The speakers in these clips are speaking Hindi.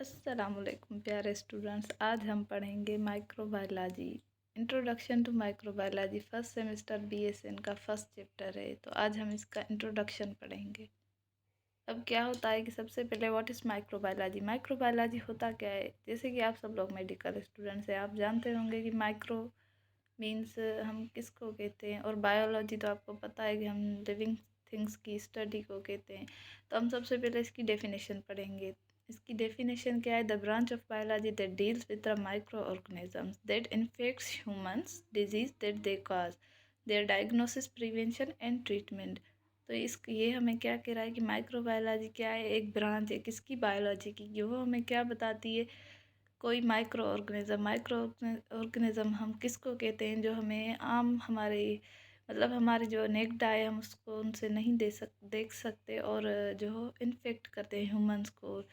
अस्सलामुअलैकुम प्यारे स्टूडेंट्स। आज हम पढ़ेंगे microbiology. Introduction to microbiology first semester BSN का फर्स्ट चैप्टर है। तो आज हम इसका इंट्रोडक्शन पढ़ेंगे। अब क्या होता है कि सबसे पहले व्हाट इज़ माइक्रोबायोलॉजी। माइक्रोबायोलॉजी होता क्या है, जैसे कि आप सब लोग मेडिकल स्टूडेंट्स हैं, आप जानते होंगे कि माइक्रो मीन्स हम किसको कहते हैं, और बायोलॉजी तो आपको पता है कि हम लिविंग थिंग्स की स्टडी को कहते हैं। तो हम सबसे पहले इसकी डेफिनेशन पढ़ेंगे। इसकी डेफिनेशन क्या है? The branch of biology that deals with the micro organisms that infects humans disease that they cause their diagnosis prevention and treatment. तो इस ये हमें क्या कह रहा है कि माइक्रोबायोलॉजी क्या है? एक ब्रांच है किसकी? बायोलॉजी की। वो हमें क्या बताती है? कोई माइक्रो ऑर्गेनिज्म हम किसको कहते हैं? जो हमें आम हमारे हमारी जो नेक्ड आए हम उसको उनसे नहीं देख सकते, और जो इन्फेक्ट करते हैं ह्यूमंस को।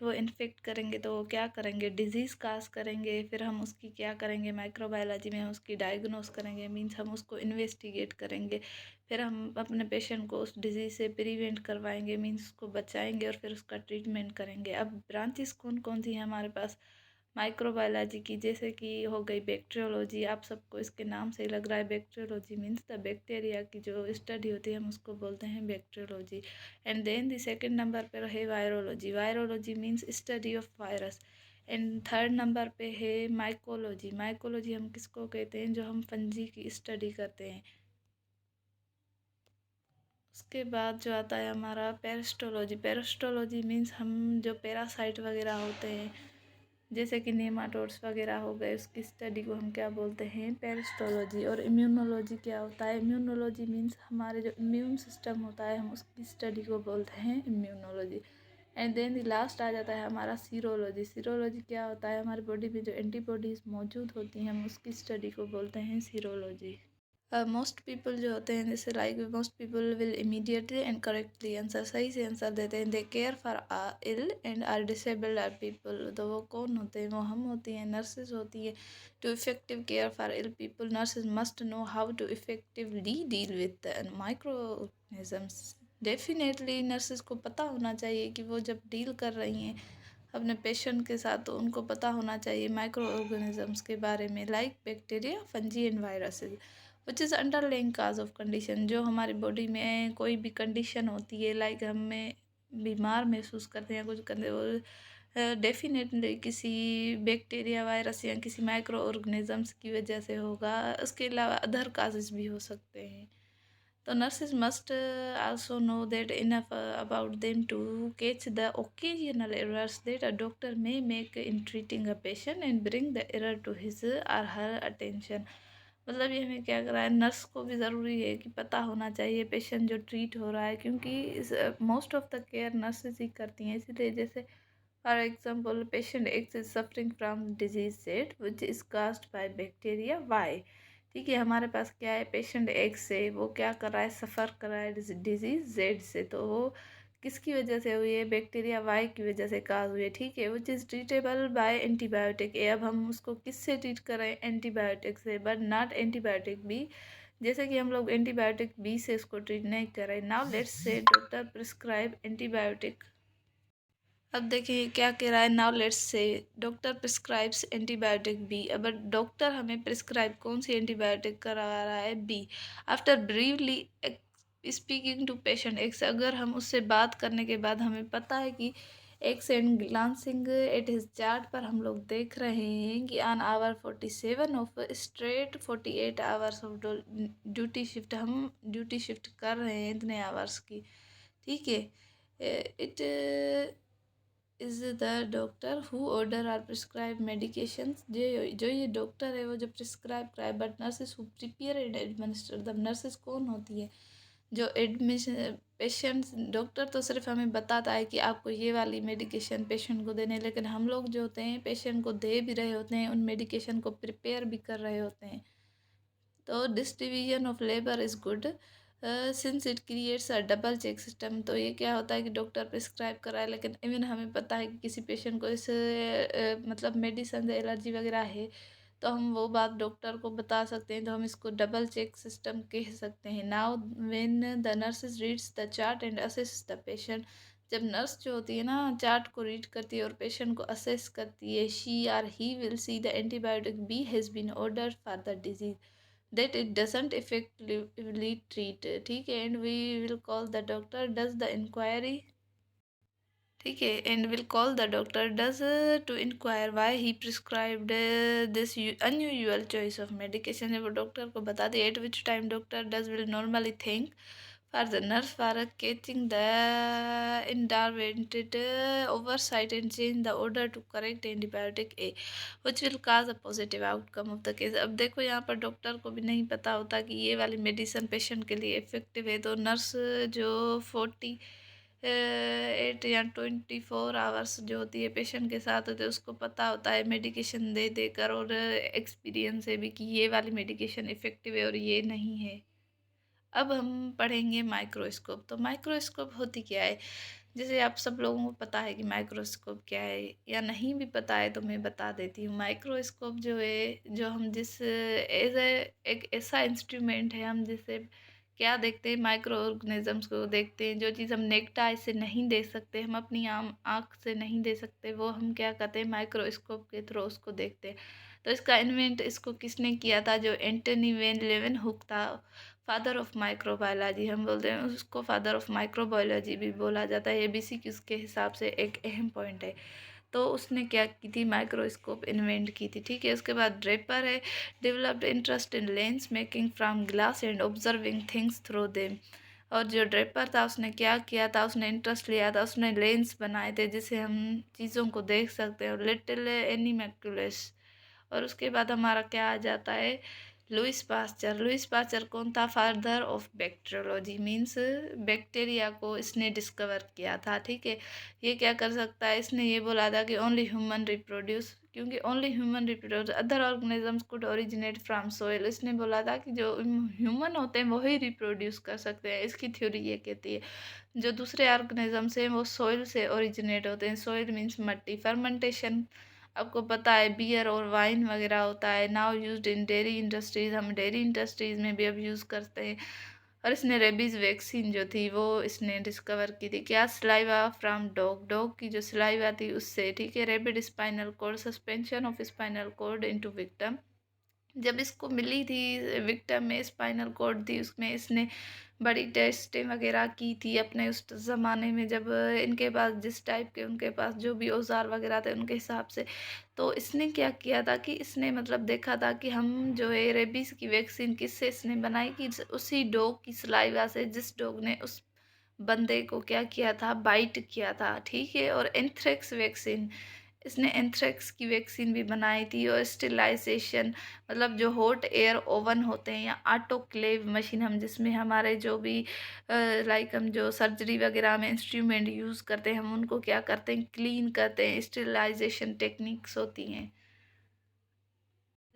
वो इन्फेक्ट करेंगे तो वो क्या करेंगे? डिजीज़ काज करेंगे। फिर हम उसकी क्या करेंगे? माइक्रोबायोलॉजी में हम उसकी डायग्नोस करेंगे, मीन्स हम उसको इन्वेस्टिगेट करेंगे। फिर हम अपने पेशेंट को उस डिजीज़ से प्रिवेंट करवाएंगे, मीन्स उसको बचाएंगे, और फिर उसका ट्रीटमेंट करेंगे। अब ब्रांचेस कौन कौन सी हैं हमारे पास माइक्रोबायोलॉजी की? जैसे कि हो गई बैक्टीरियोलॉजी। आप सबको इसके नाम से ही लग रहा है, बैक्टीरियोलॉजी मीन्स द बैक्टीरिया की जो स्टडी होती है हम उसको बोलते हैं bacteriology. And then the second number पर है virology. Virology means study of virus. And third number पे है माइकोलॉजी। माइकोलॉजी हम किसको कहते हैं? जो हम फंजी की स्टडी करते हैं। उसके बाद जो आता है हमारा पेरिस्टोलॉजी। पेरिस्टोलॉजी मीन्स हम जो पैरासाइट वगैरह होते हैं, जैसे कि नेमाटोड्स वगैरह हो गए, उसकी स्टडी को हम क्या बोलते हैं? पेरिस्टोलॉजी। और इम्यूनोलॉजी क्या होता है? इम्यूनोलॉजी मीन्स हमारे जो इम्यून सिस्टम होता है हम उसकी स्टडी को बोलते हैं इम्यूनोलॉजी। एंड देन लास्ट आ जाता है हमारा सीरोलॉजी। सीरोलॉजी क्या होता है? हमारी बॉडी में जो एंटीबॉडीज़ मौजूद होती हैं हम उसकी स्टडी को बोलते हैं सीरोलॉजी। मोस्ट पीपल जो होते हैं, जैसे most people will immediately and correctly answer, सही से आंसर देते हैं। They care for ill and are disabled are people. तो वो कौन होते हैं? वो हम होती हैं, नर्सेज होती हैं। To effective care for ill people, nurses must know how to effectively deal with micro organisms. Definitely nurses को पता होना चाहिए कि वो जब डील कर रही हैं अपने पेशेंट के साथ, तो उनको पता होना चाहिए माइक्रो ऑर्गेनिजम्स के बारे में, like bacteria, fungi and viruses which is underlying cause of condition. जो हमारी बॉडी में कोई भी कंडीशन होती है, हमें बीमार महसूस करते हैं कुछ करते, वो डेफिनेटली किसी बैक्टीरिया, वायरस या किसी माइक्रो ऑर्गेनिजम्स की वजह से होगा। उसके अलावा अदर काजेस भी हो सकते हैं। तो nurses must also know that enough about them to catch the occasional errors that a doctor may make in treating a patient and bring the error to his or her attention। ये हमें क्या करा है? नर्स को भी ज़रूरी है कि पता होना चाहिए पेशेंट जो ट्रीट हो रहा है, क्योंकि most of the care nurses ही करती हैं। इसीलिए जैसे for example patient X is suffering from disease Z which is caused by bacteria Y. ठीक है, हमारे पास क्या है? पेशेंट एक्स से वो क्या कर रहा है? सफ़र कर रहा है डिजीज जेड से। तो वो किसकी वजह से हुई है? बैक्टीरिया वाई की वजह से काज हुई है। ठीक है, which is treatable by antibiotic A. अब हम उसको किससे ट्रीट कर रहे हैं? एंटीबायोटिक से, बट नॉट एंटीबायोटिक बी। जैसे कि हम लोग एंटीबायोटिक बी से उसको ट्रीट नहीं कर रहे। Now let's say doctor prescribe antibiotic. अब देखिए क्या कह रहा है? Now let's say doctor prescribes antibiotic B. अब डॉक्टर हमें प्रिस्क्राइब कौन सी एंटीबायोटिक करा रहा है? B. After briefly speaking to patient X. अगर हम उससे बात करने के बाद हमें पता है कि X and glancing at his chart पर हम लोग देख रहे हैं कि on hour 47 of straight 48 hours of duty shift, हम ड्यूटी शिफ्ट कर रहे हैं इतने आवर्स की। ठीक है, it is the doctor who order or prescribe medications. जो ये डॉक्टर है वो जो प्रिस्क्राइब कराए, but nurses who prepare and administer. The nurses कौन होती है? जो एडमिशन पेशेंट्स, डॉक्टर तो सिर्फ हमें बताता है कि आपको ये वाली मेडिकेशन पेशेंट को देने, लेकिन हम लोग जो होते हैं पेशेंट को दे भी रहे होते हैं, उन मेडिकेशन को प्रिपेयर भी कर रहे होते हैं। तो this division of labour is good since it creates a double check system. तो ये क्या होता है कि डॉक्टर प्रिस्क्राइब कराए, लेकिन इवन हमें पता है कि किसी पेशेंट को इस मेडिसन से एलर्जी वगैरह है, तो हम वो बात डॉक्टर को बता सकते हैं। तो हम इसको डबल चेक सिस्टम कह सकते हैं। Now when the nurses reads the chart and assess the patient, जब नर्स जो होती है ना चार्ट को रीड करती है और पेशेंट को असेस करती है, she or he will see the antibiotic B has been ordered for the disease that it doesn't effectively treat, ठीक है, and we will call the doctor does the inquiry, ठीक है, and will call the doctor does to inquire why he prescribed this unusual choice of medication. जब वो डॉक्टर को बता दी, at which time doctor does will normally think for the nurse for catching the inadvertent oversight and change the order to correct antibiotic A, which will cause a positive outcome of the case। अब देखो यहाँ पर डॉक्टर को भी नहीं पता होता कि ये वाली मेडिसिन पेशेंट के लिए इफेक्टिव है, तो नर्स जो 48 या 24 आवर्स जो होती है पेशेंट के साथ होते है, उसको पता होता है मेडिकेशन दे देकर और एक्सपीरियंस से भी कि ये वाली मेडिकेशन इफेक्टिव है और ये नहीं है। अब हम पढ़ेंगे माइक्रोस्कोप। तो माइक्रोस्कोप होती क्या है, जैसे आप सब लोगों को पता है कि माइक्रोस्कोप क्या है, या नहीं भी पता है तो मैं बता देती हूँ। माइक्रोस्कोप जो है, जो हम जिस एज ए एक ऐसा इंस्ट्रूमेंट है, हम जिससे क्या देखते हैं, माइक्रो ऑर्गेनिजम्स को देखते हैं। जो चीज़ हम नेक्ड आई से नहीं देख सकते, हम अपनी आम आँख से नहीं देख सकते, वो हम क्या करते हैं, माइक्रोस्कोप के थ्रू उसको देखते हैं। तो इसका इन्वेंट इसको किसने किया था, जो एंटनी वेन लेवेनहुक था, फादर ऑफ माइक्रोबायोलॉजी हम बोलते हैं उसको, फादर ऑफ माइक्रोबायोलॉजी भी बोला जाता है। ABCQs के हिसाब से एक अहम पॉइंट है। तो उसने क्या की थी, माइक्रोस्कोप इन्वेंट की थी, ठीक है। उसके बाद ड्रेपर है, developed interest in lens making from glass and observing things through them. और जो ड्रेपर था उसने क्या किया था, उसने इंटरेस्ट लिया था, उसने लेंस बनाए थे जिससे हम चीज़ों को देख सकते हैं, और लिटिल एनिमैकुलस। और उसके बाद हमारा क्या आ जाता है, लुइस पास्चर। लुइस पास्चर कौन था, father of bacteriology, means bacteria को इसने डिस्कवर किया था, ठीक है। ये क्या कर सकता है, इसने ये बोला था कि ओनली ह्यूमन रिप्रोड्यूस, क्योंकि only human reproduce, other organisms could originate from soil. इसने बोला था कि जो ह्यूमन होते हैं वही रिप्रोड्यूस कर सकते हैं, इसकी थ्योरी ये कहती है। जो दूसरे ऑर्गेनिजम्स हैं वो सोइल से ओरिजिनेट होते हैं, सोइल मीन्स मट्टी। फर्मेंटेशन आपको पता है बियर और वाइन वगैरह होता है, now used in dairy industries, हम डेयरी इंडस्ट्रीज में भी अब यूज़ करते हैं। और इसने रेबीज वैक्सीन जो थी वो इसने डिस्कवर की थी, क्या, सलाइवा फ्रॉम डॉग, डॉग की जो सलाइवा थी उससे, ठीक है। Rabid spinal cord, suspension of spinal cord into victim, जब इसको मिली थी विक्टिम में स्पाइनल कॉर्ड थी, उसमें इसने बड़ी टेस्टें वगैरह की थी अपने उस ज़माने में, जब इनके पास जिस टाइप के उनके पास जो भी औजार वगैरह थे उनके हिसाब से। तो इसने क्या किया था कि इसने मतलब देखा था कि हम जो है रेबीज़ की वैक्सीन किससे इसने बनाई, कि उसी डॉग की सलाइवा से, जिस डॉग ने उस बंदे को क्या किया था, बाइट किया था, ठीक है। और एंथ्रेक्स वैक्सीन, इसने एंथ्रेक्स की वैक्सीन भी बनाई थी। और स्टेलाइजेशन, मतलब जो हॉट एयर ओवन होते हैं या ऑटोक्लेव मशीन, हम जिसमें हमारे जो भी लाइक हम जो सर्जरी वगैरह में इंस्ट्रूमेंट यूज़ करते हैं, हम उनको क्या करते हैं, क्लीन करते हैं, स्टेलाइजेशन टेक्निक्स होती हैं।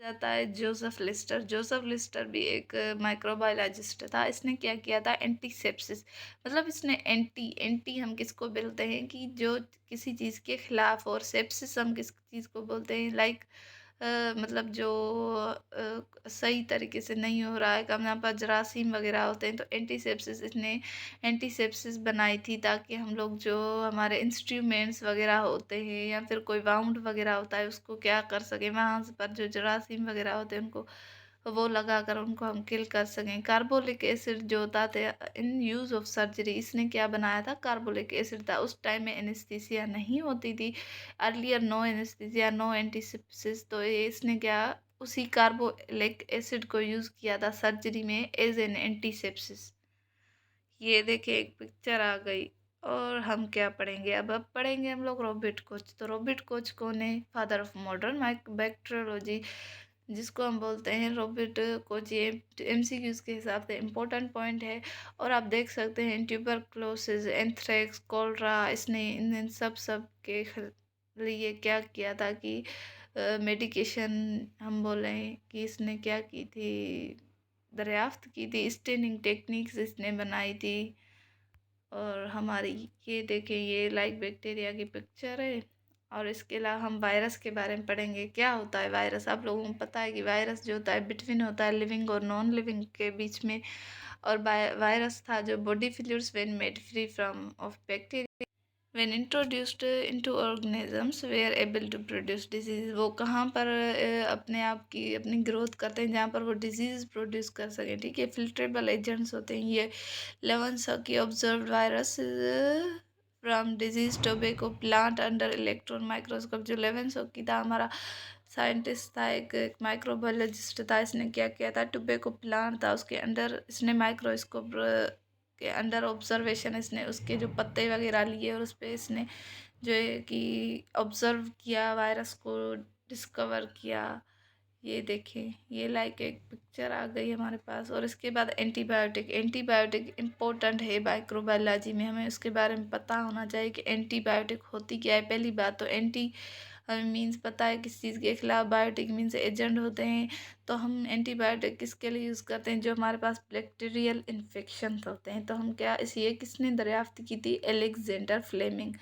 जाता है जोसेफ लिस्टर। जोसेफ लिस्टर भी एक माइक्रोबायोलॉजिस्ट था। इसने क्या किया था, एंटीसेप्सिस, मतलब इसने एंटी एंटी हम किसको बोलते हैं कि जो किसी चीज़ के खिलाफ, और सेप्सिस हम किस चीज़ को बोलते हैं, लाइक मतलब जो सही तरीके से नहीं हो रहा है काम, यहाँ पर जरासीम वगैरह होते हैं। तो एंटीसेप्सिस, इसने एंटीसेप्सिस बनाई थी ताकि हम लोग जो हमारे इंस्ट्रूमेंट्स वगैरह होते हैं या फिर कोई वाउंड वगैरह होता है उसको क्या कर सकें, वहाँ पर जो जरासीम वगैरह होते हैं उनको वो लगा कर उनको हम किल कर सकें। कार्बोलिक एसिड जो होता था इन यूज़ ऑफ सर्जरी, इसने क्या बनाया था, कार्बोलिक एसिड था। उस टाइम में एनेस्थीसिया नहीं होती थी, earlier no anaesthesia no antisepsis, तो ये इसने क्या, उसी कार्बोलिक एसिड को यूज़ किया था सर्जरी में एज एन एंटीसेप्सिस। ये देखिए एक पिक्चर आ गई। और हम क्या पढ़ेंगे, अब पढ़ेंगे हम लोग रॉबर्ट कोच। तो रॉबर्ट कोच कौन है, फादर ऑफ मॉडर्न बैक्टीरियोलॉजी, जिसको हम बोलते हैं रॉबर्ट कोच। ये MCQs के हिसाब से इम्पोर्टेंट पॉइंट है। और आप देख सकते हैं ट्यूबरक्लोसिस, एंथ्रेक्स, कोलरा, इसने इन सब के लिए क्या किया था कि मेडिकेशन, हम बोलें कि इसने क्या की थी, दरियाफ्त की थी, स्टेनिंग टेक्निक्स इसने बनाई थी। और हमारी ये देखें, ये लाइक बैक्टीरिया की पिक्चर है। और इसके अलावा हम वायरस के बारे में पढ़ेंगे, क्या होता है वायरस। आप लोगों को पता है कि वायरस जो होता है बिटवीन होता है लिविंग और नॉन लिविंग के बीच में। और वायरस था जो body fluids when made free from of bacteria. when introduced into organisms were able to produce disease, वो कहाँ पर अपने आप की अपनी ग्रोथ करते हैं जहाँ पर वो डिजीज प्रोड्यूस कर सकें, ठीक है। फिल्ट्रेबल एजेंट्स होते हैं ये। लेवनसॉ की observe virus from disease tobacco plant under electron microscope. जो लेवनसॉ की था हमारा साइंटिस्ट था, एक माइक्रोबायोलॉजिस्ट था। इसने क्या किया था, टोबैको प्लांट था उसके अंदर इसने माइक्रोस्कोप के अंडर ऑब्जर्वेशन इसने उसके जो पत्ते वगैरह लिए और उस पर इसने जो है कि ऑब्जर्व किया, वायरस को डिस्कवर किया। ये देखें, ये लाइक एक पिक्चर आ गई हमारे पास। और इसके बाद एंटीबायोटिक। एंटीबायोटिक इम्पोर्टेंट है माइक्रोबायोलॉजी में, हमें उसके बारे में पता होना चाहिए कि एंटीबायोटिक होती क्या है। पहली बात तो एंटी हमें मीन्स पता है किस चीज़ के खिलाफ, बायोटिक मीन्स एजेंट होते हैं। तो हम एंटीबायोटिक किसके लिए यूज़ करते हैं, जो हमारे पास बैक्टीरियल इन्फेक्शन होते हैं। तो हम क्या ये किसने दरियाफ्त की थी, Alexander Fleming.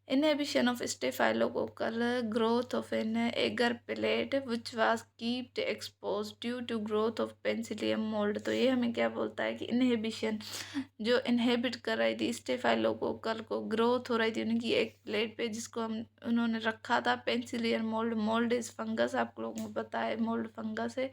Inhibition of staphylococcal growth of an agar plate which was kept exposed due to growth of penicillium mold। तो ये हमें क्या बोलता है कि इनहिबिशन जो इनहिबिट कर रही थी स्टेफाइलोकोकल को, ग्रोथ हो रही थी उनकी एक प्लेट पे जिसको हम उन्होंने रखा था penicillium mould. Mould is fungus, आप लोगों को पता है मोल्ड फंगस है।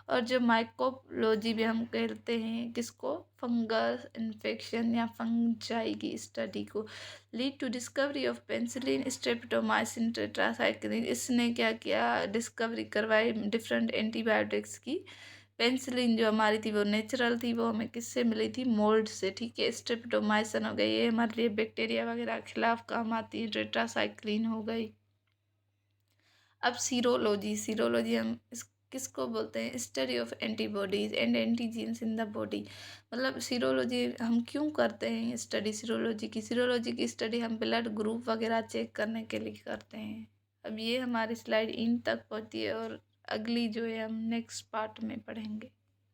और जो माइकोलॉजी भी हम कहते हैं किसको, फंगस इन्फेक्शन या फंजाई की स्टडी को। Lead to discovery of penicillin streptomycin tetracycline. इसने क्या किया, डिस्कवरी करवाई डिफरेंट एंटीबायोटिक्स की। पेंसिलिन जो हमारी थी वो नेचुरल थी, वो हमें किससे मिली थी, मोल्ड से, ठीक है। स्ट्रेप्टोमाइसिन हो गई, ये हमारे लिए बैक्टीरिया वगैरह के खिलाफ काम आती है। टेट्रासाइक्लिन हो गई। अब सीरोलॉजी। सीरोलॉजी हम इस किसको बोलते हैं, study of antibodies and antigens in the body. मतलब सीरोलॉजी हम क्यों करते हैं स्टडी सीरोलॉजी की। सीरोलॉजी की स्टडी हम ब्लड ग्रुप वगैरह चेक करने के लिए करते हैं। अब ये हमारी स्लाइड इन तक पहुंची है और अगली जो है हम नेक्स्ट पार्ट में पढ़ेंगे।